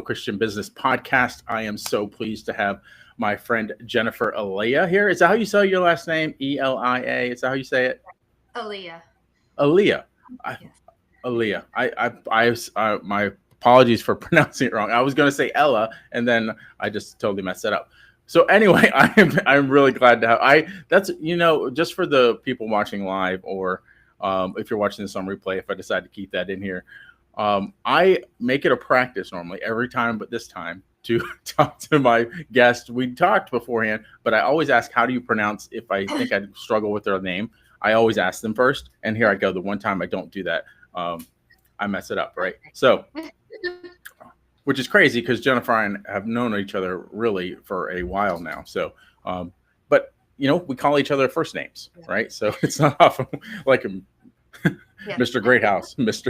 Christian Business Podcast. I am so pleased to have my friend Jennifer Elia here. Is that how you say your last name? Elia. Is that how you say it? Aaliyah. Aaliyah. I, Yes. Aaliyah. My apologies for pronouncing it wrong. I was going to say Ella, and then I just totally messed it up. So anyway, I'm really glad to have that's just for the people watching live, or if you're watching this on replay, if I decide to keep that in here, I make it a practice normally every time, but this time to talk to my guest. We talked beforehand, but I always ask, how do you pronounce, if I think I struggle with their name, I always ask them first. And here I go. The one time I don't do that, I mess it up, right? So, which is crazy because Jennifer and I have known each other really for a while now. So, but we call each other first names, right? So it's not often like Yeah. Mr. Greathouse, Miss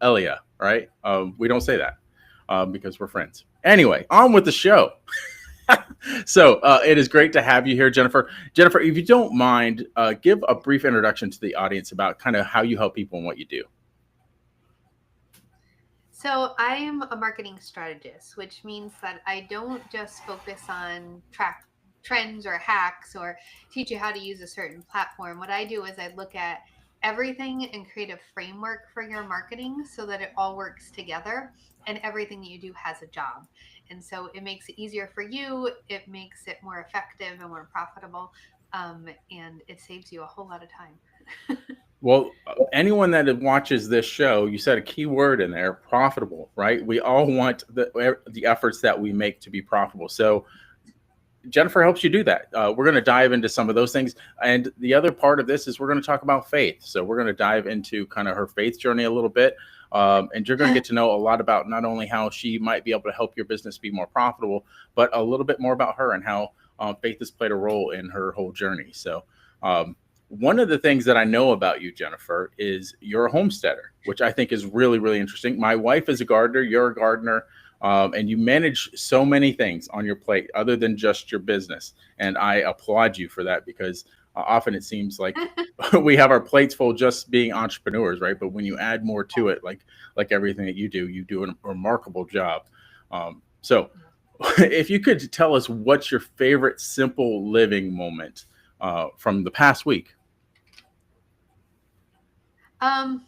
Elia, right? We don't say that because we're friends. Anyway, on with the show. So it is great to have you here, Jennifer. Jennifer, if you don't mind, give a brief introduction to the audience about kind of how you help people and what you do. So I am a marketing strategist, which means that I don't just focus on track trends or hacks or teach you how to use a certain platform. What I do is I look at everything and create a framework for your marketing so that it all works together and everything that you do has a job. And so it makes it easier for you, it makes it more effective and more profitable, and it saves you a whole lot of time. Well, anyone that watches this show, you said a key word in there, profitable, right? We all want the efforts that we make to be profitable. So Jennifer helps you do that. We're going to dive into some of those things. And the other part of this is we're going to talk about faith. So we're going to dive into kind of her faith journey a little bit. And you're going to get to know a lot about not only how she might be able to help your business be more profitable, but a little bit more about her and how faith has played a role in her whole journey. So one of the things that I know about you, Jennifer, is you're a homesteader, which I think is really, really interesting. My wife is a gardener. You're a gardener. And you manage so many things on your plate other than just your business. And I applaud you for that because often it seems like we have our plates full just being entrepreneurs, right? But when you add more to it, like everything that you do a remarkable job. So if you could tell us what's your favorite simple living moment from the past week. Um,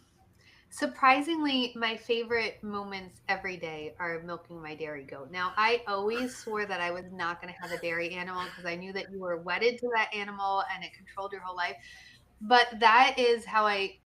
Surprisingly, my favorite moments every day are milking my dairy goat. Now, I always swore that I was not going to have a dairy animal because I knew that you were wedded to that animal and it controlled your whole life. But that is how I